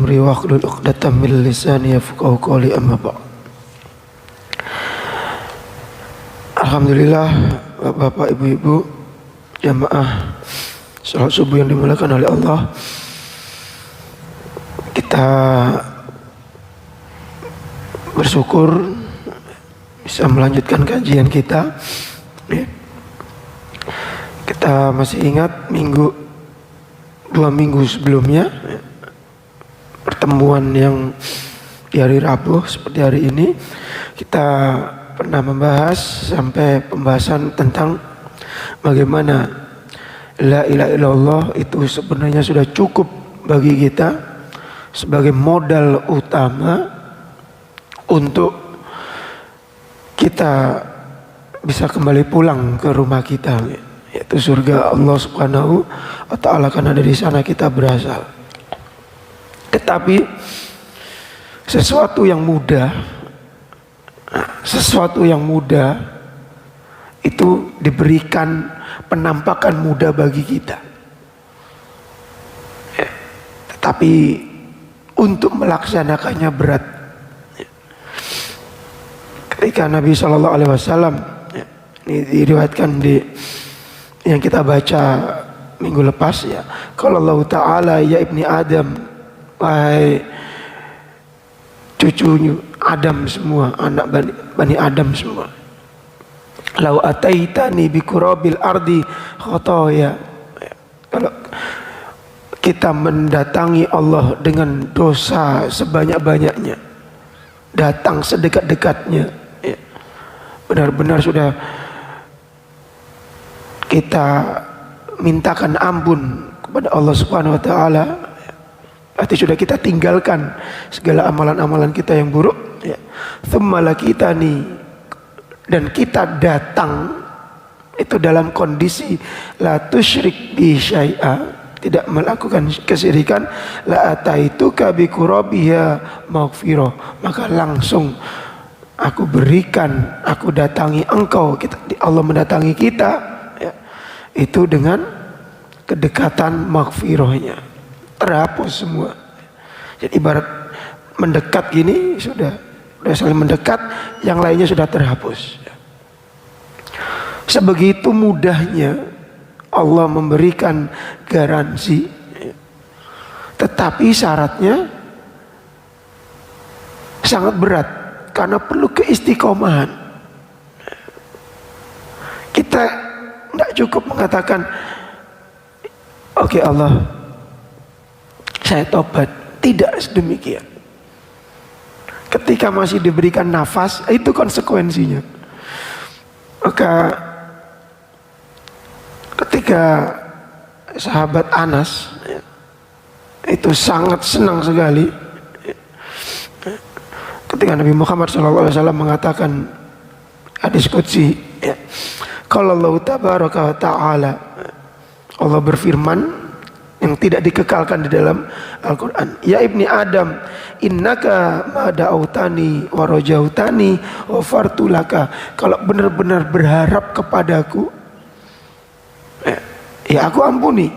amri wahlul 'uqdatam min lisani yafqahu qawli, amma ba'd. Alhamdulillah, Bapak, Ibu-ibu, jamaah salat subuh yang dimuliakan oleh Allah. Kita bersyukur bisa melanjutkan kajian kita. Kita masih ingat dua minggu sebelumnya pertemuan yang di hari Rabu seperti hari ini, kita pernah membahas sampai pembahasan tentang bagaimana la ilaha illallah itu sebenarnya sudah cukup bagi kita sebagai modal utama untuk kita bisa kembali pulang ke rumah kita, yaitu surga Allah Subhanahu wa ta'ala, karena dari sana kita berasal. Tetapi sesuatu yang mudah itu diberikan penampakan mudah bagi kita, tetapi untuk melaksanakannya berat. Ketika Nabi SAW, ini diriwayatkan di yang kita baca minggu lepas, ya, kalau Allah Ta'ala, ya ibni Adam, wahai cucunya Adam semua, anak bani Adam semua, lau ataitani bi qurabil ardi khotoya, kalau kita mendatangi Allah dengan dosa sebanyak-banyaknya, datang sedekat-dekatnya, ya, benar-benar sudah kita mintakan ampun kepada Allah Subhanahu wa ta'ala, berarti sudah kita tinggalkan segala amalan-amalan kita yang buruk, ya. Tsumma lakitani, dan kita datang itu dalam kondisi la tusyrik bi syai'a, tidak melakukan kesyirikan, la ataituka bi qurabiha maghfirah, maka langsung aku berikan, aku datangi engkau, Allah mendatangi kita, ya, itu dengan kedekatan maghfirahnya, terhapus semua. Jadi ibarat mendekat gini, sudah saling mendekat, yang lainnya sudah terhapus. Sebegitu mudahnya Allah memberikan garansi, tetapi syaratnya sangat berat karena perlu keistiqomahan. Kita tidak cukup mengatakan, oke Allah, saya tobat. Tidak sedemikian. Ketika masih diberikan nafas, itu konsekuensinya. Maka ketika sahabat Anas, ya, itu sangat senang sekali ketika Nabi Muhammad SAW mengatakan hadis qudsi, ya, kalau Allah tabaraka wa ta'ala, Allah berfirman yang tidak dikekalkan di dalam Al-Quran, ya ibni Adam, innaka ma da'autani wa rajautani wa fartulaka, kalau benar-benar berharap kepadaku, ya aku ampuni,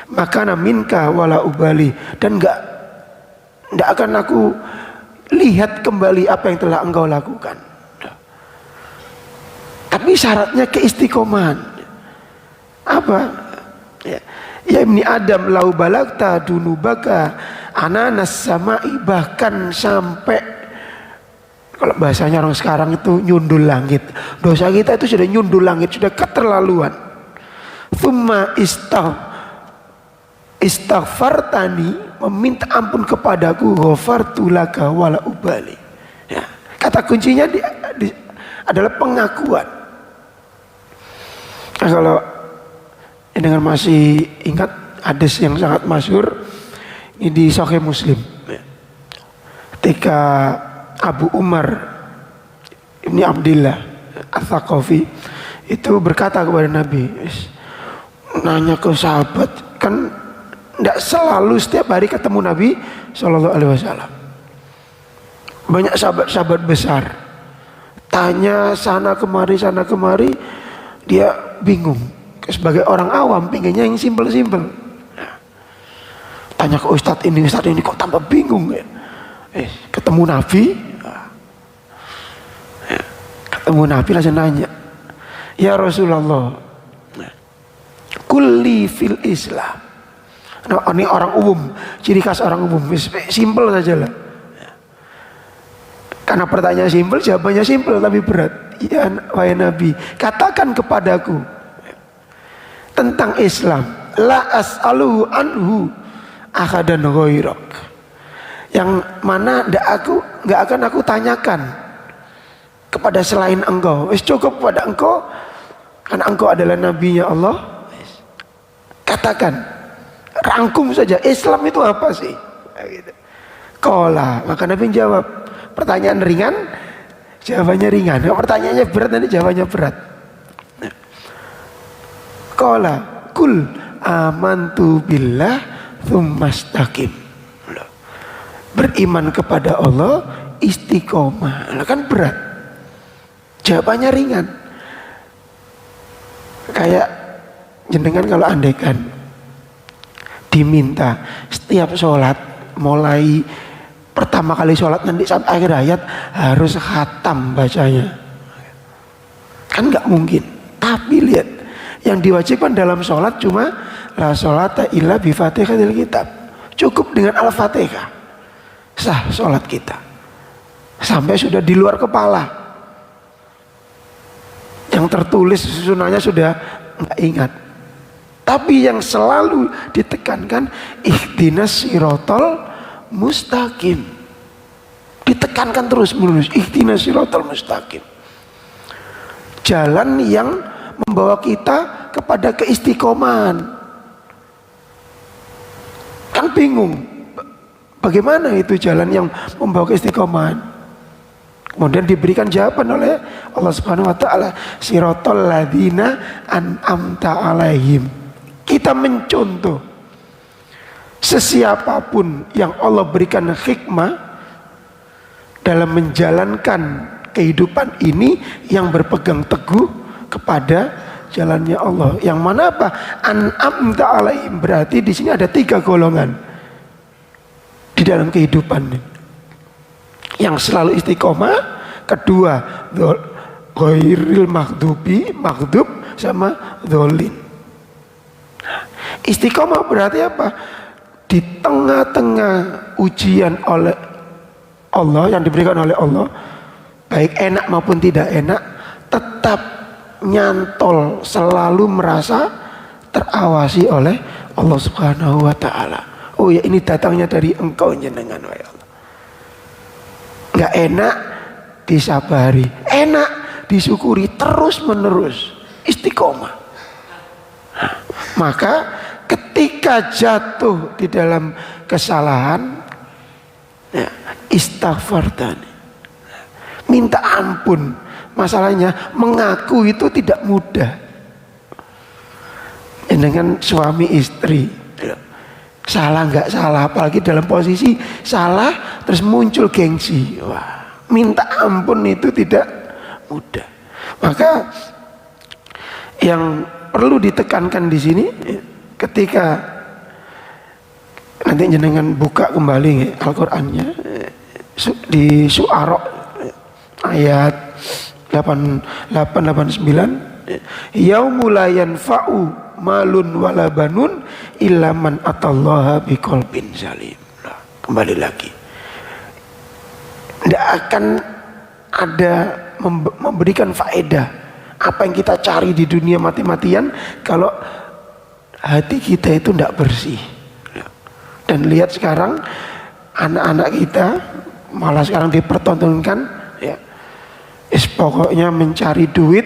maka minka wala ubali, dan enggak akan aku lihat kembali apa yang telah engkau lakukan. Tapi syaratnya keistiqomahan. Apa? Ya ibni Adam, lau balagta dunubaka ananas samai, bahkan sampai, kalau bahasanya orang sekarang itu nyundul langit, dosa kita itu sudah nyundul langit, sudah keterlaluan. Thumma istaghfartani, meminta ampun kepadaku, ghafartu laka wala ubali, ya. Kata kuncinya adalah pengakuan. Nah, kalau dengan masih ingat hadis yang sangat masyhur ini di Sahih Muslim, ketika Abu Umar Ibni Abdillah Ats-Tsaqafi itu berkata kepada Nabi, nanya ke sahabat, kan tidak selalu setiap hari ketemu Nabi SAW, banyak sahabat-sahabat besar, tanya sana kemari, dia bingung. Sebagai orang awam pinginnya yang simpel-simpel. tanya ke ustadz ini kok tambah bingung ya. Ketemu Nabi, langsung nanya, ya Rasulullah, kulli fil Islam. Nah, ini orang umum, ciri khas orang umum, simpel saja lah. Karena pertanyaan simpel, jawabannya simpel tapi berat. Ya wahai Nabi, katakan kepadaku tentang Islam, la as'aluhu anhu ahadan ghairak. Yang mana nggak akan aku tanyakan kepada selain engkau. Wis cukup pada engkau, karena engkau adalah nabinya Allah. Katakan, rangkum saja, Islam itu apa sih? Qala, maka Nabi jawab, pertanyaan ringan, jawabannya ringan. Pertanyaannya berat, nanti jawabannya berat. Qala, kul amantu billah tsumastaqim. Beriman kepada Allah, istiqomah. Nah, kan berat. Jawabannya ringan. Kayak jenengan kalau andaikan diminta setiap sholat, mulai pertama kali sholat nanti sampai akhir ayat harus khatam bacanya, kan nggak mungkin. Tapi lihat, yang diwajibkan dalam sholat cuma la sholata illa bi fatihatil kitab, cukup dengan al-fatihah sah sholat kita, sampai sudah di luar kepala. Yang tertulis susunahnya sudah nggak ingat. Tapi yang selalu ditekankan ihdinas sirotol mustaqim, ditekankan terus menerus, ihdinas sirotol mustaqim, jalan yang membawa kita kepada keistiqomahan. Kan bingung, bagaimana itu jalan yang membawa keistiqomahan? Kemudian diberikan jawaban oleh Allah Subhanahu wa taala, sirotol ladzina an'amta alaihim. Kita mencontoh sesiapapun yang Allah berikan hikmah dalam menjalankan kehidupan ini, yang berpegang teguh kepada jalannya Allah. Yang mana apa? An'amta alaihim, berarti di sini ada 3 golongan di dalam kehidupan ini. Yang selalu istiqomah, kedua ghairil maghdub sama dzallin. Istiqomah berarti apa? Di tengah-tengah ujian oleh Allah, yang diberikan oleh Allah, baik enak maupun tidak enak, tetap nyantol, selalu merasa terawasi oleh Allah Subhanahu wa taala. Oh ya, ini datangnya dari engkau jenengan, wahai Allah. Nggak enak disabari, enak disyukuri terus menerus, istiqomah. Maka ketika jatuh di dalam kesalahan, ya, istighfar tadi, minta ampun. Masalahnya mengaku itu tidak mudah. Dengan suami istri, salah nggak salah, apalagi dalam posisi salah terus muncul gengsi, wah, minta ampun itu tidak mudah. Maka yang perlu ditekankan di sini, ketika nanti jenengan buka kembali Al-Qur'annya di Syu'ara ayat 88-89, yaumul la yanfa'u malun wala banun illa man atallaha biqalbin salim. Kembali lagi, tidak akan ada memberikan faedah apa yang kita cari di dunia mati-matian kalau hati kita itu tidak bersih. Dan lihat sekarang anak-anak kita malah sekarang dipertontonkan, ya, pokoknya mencari duit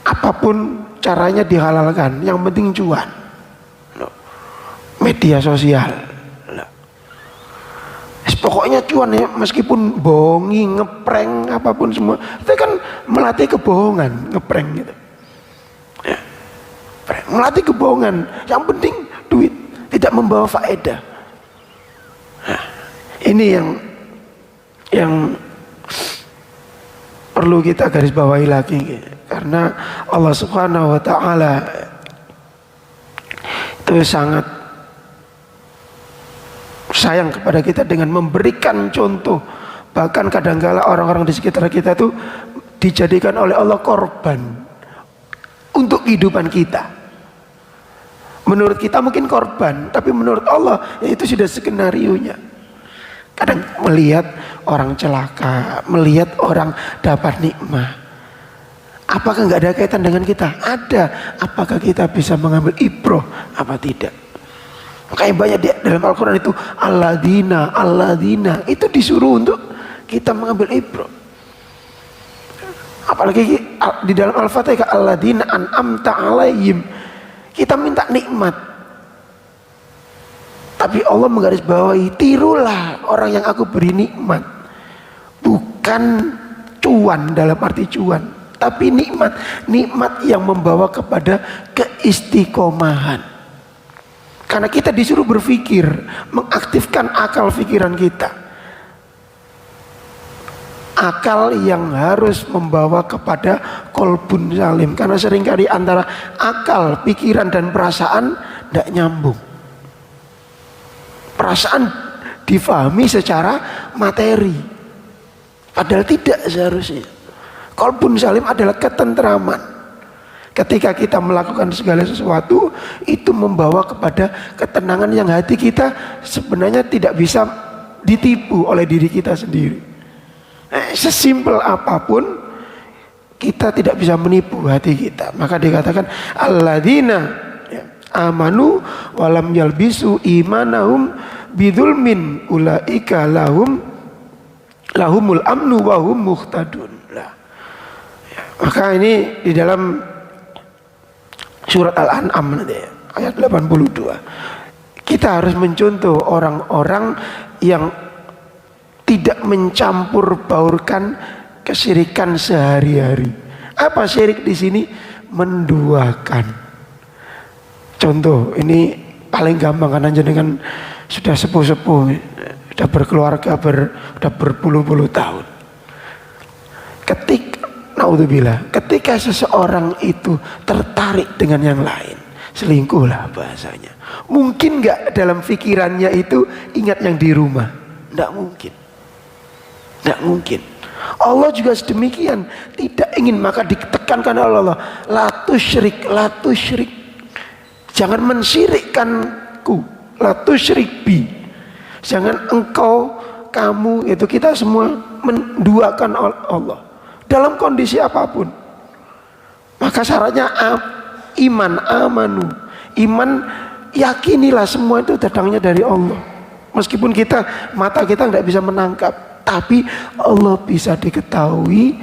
apapun caranya dihalalkan, yang penting cuan. Media sosial, pokoknya cuan ya, meskipun bohongi, ngeprank, apapun semua, itu kan melatih kebohongan, ngeprank gitu, ya, melatih kebohongan. Yang penting duit, tidak membawa faedah. Nah, ini yang perlu kita garis bawahi lagi, karena Allah Subhanahu wa taala itu sangat sayang kepada kita dengan memberikan contoh. Bahkan kadangkala orang-orang di sekitar kita tuh dijadikan oleh Allah korban untuk kehidupan kita. Menurut kita mungkin korban, tapi menurut Allah ya itu sudah skenarionya. Kadang melihat orang celaka, melihat orang dapat nikmat, apakah nggak ada kaitan dengan kita? Ada. Apakah kita bisa mengambil ibroh apa tidak? Makanya banyak dalam Al-Quran itu alladzina itu disuruh untuk kita mengambil ibroh. Apalagi di dalam Al-Fatihah alladzina an'amta alaihim, kita minta nikmat. Tapi Allah menggarisbawahi, tirulah orang yang aku beri nikmat. Bukan cuan dalam arti cuan, tapi nikmat. Nikmat yang membawa kepada keistiqomahan. Karena kita disuruh berpikir, mengaktifkan akal pikiran kita. Akal yang harus membawa kepada qalbun salim. Karena seringkali antara akal, pikiran dan perasaan tidak nyambung. Perasaan difahami secara materi, padahal tidak seharusnya. Qalbun salim adalah ketentraman. Ketika kita melakukan segala sesuatu, itu membawa kepada ketenangan yang hati kita sebenarnya tidak bisa ditipu oleh diri kita sendiri. Sesimpel apapun, kita tidak bisa menipu hati kita. Maka dikatakan alladzina amanu walam yalbisu imanahum bidzulmin ulaika lahumul amnu wa hum muhtadun. Maka ini di dalam surat Al-An'am nanti, ayat 82. Kita harus mencontoh orang-orang yang tidak mencampur baurkan kesyirikan sehari-hari. Apa syirik di sini? Menduakan. Contoh, ini paling gampang karena jenengan sudah sepuh-sepuh, sudah berkeluarga, sudah berpuluh-puluh tahun. Ketika seseorang itu tertarik dengan yang lain, selingkuhlah bahasanya. Mungkin nggak dalam pikirannya itu ingat yang di rumah? Nggak mungkin. Nggak mungkin. Allah juga sedemikian, tidak ingin, maka ditekankan oleh Allah, la tusyrik. Jangan mensyirikkanku, la tusyrik bi. Jangan engkau, kamu, itu kita semua menduakan Allah dalam kondisi apapun. Maka syaratnya iman, amanu. Iman, yakinilah semua itu datangnya dari Allah. Meskipun mata kita nggak bisa menangkap, tapi Allah bisa diketahui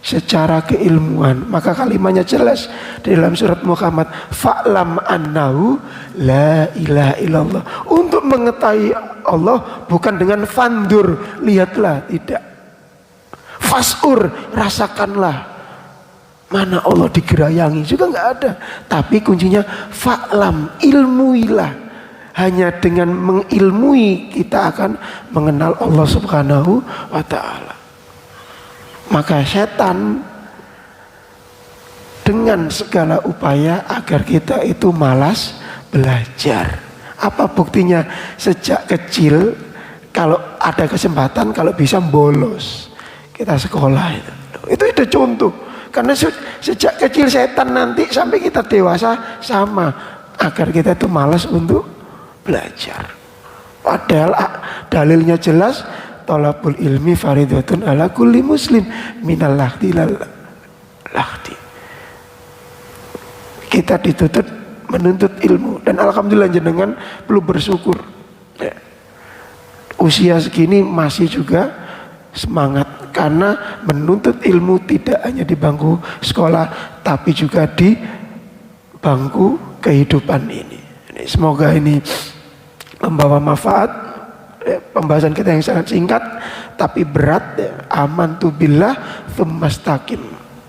secara keilmuan. Maka kalimatnya jelas di dalam surat Muhammad, fa'lam annahu la ilaha illallah. Untuk mengetahui Allah bukan dengan fandur, lihatlah, tidak. Fasur, rasakanlah. Mana Allah digerayangi juga nggak ada. Tapi kuncinya fa'lam, ilmuilah. Hanya dengan mengilmui kita akan mengenal Allah Subhanahu wa ta'ala. Maka setan dengan segala upaya agar kita itu malas belajar. Apa buktinya? Sejak kecil kalau ada kesempatan, kalau bisa bolos kita sekolah itu contoh. Karena sejak kecil setan nanti sampai kita dewasa sama, agar kita itu malas untuk belajar. Padahal dalilnya jelas, thalabul ilmi faridatun ala kulli muslim minal lahdi lal lahdi. Kita dituntut menuntut ilmu, dan alhamdulillah jenengan perlu bersyukur. Usia segini masih juga semangat, karena menuntut ilmu tidak hanya di bangku sekolah, tapi juga di bangku kehidupan ini. Semoga ini membawa manfaat. Pembahasan kita yang sangat singkat tapi berat. Amantu billah tsumastaqim.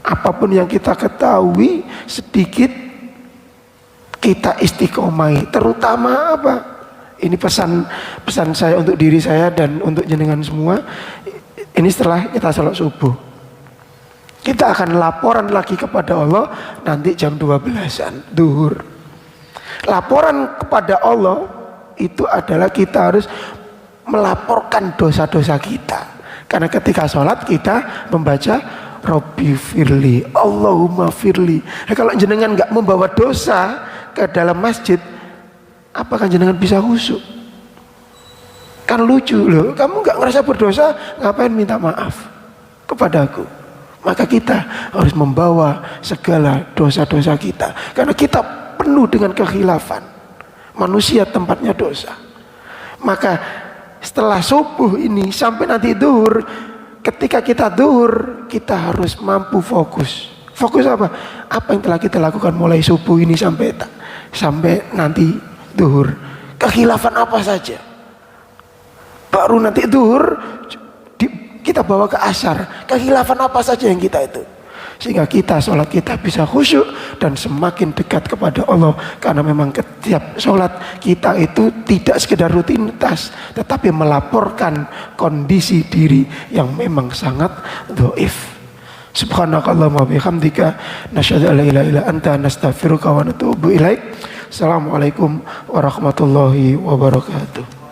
Apapun yang kita ketahui sedikit kita istiqomai. Terutama apa? Ini pesan saya untuk diri saya dan untuk jenengan semua. Ini setelah kita salat subuh, kita akan laporan lagi kepada Allah nanti jam 12-an duhur. Laporan kepada Allah itu adalah kita harus melaporkan dosa-dosa kita. Karena ketika sholat kita membaca Rabbi firli, Allahumma firli. Nah, kalau jenengan nggak membawa dosa ke dalam masjid, apakah jenengan bisa khusyuk? Kan lucu loh, kamu nggak ngerasa berdosa, ngapain minta maaf kepadaku? Maka kita harus membawa segala dosa-dosa kita, karena kita penuh dengan kekhilafan. Manusia tempatnya dosa. Maka setelah subuh ini sampai nanti duhur, ketika kita duhur, kita harus mampu fokus. Fokus apa? Apa yang telah kita lakukan mulai subuh ini sampai nanti duhur. Kekhilafan apa saja? Baru nanti duhur kita bawa ke asar. Kekhilafan apa saja yang kita itu, sehingga kita sholat kita bisa khusyuk dan semakin dekat kepada Allah. Karena memang setiap sholat kita itu tidak sekedar rutinitas, tetapi melaporkan kondisi diri yang memang sangat dhaif. Subhanakallahumma bihamdika nasyhadu an la ilaha illa anta nastaghfiruka wa natubu ilaik. Assalamualaikum warahmatullahi wabarakatuh.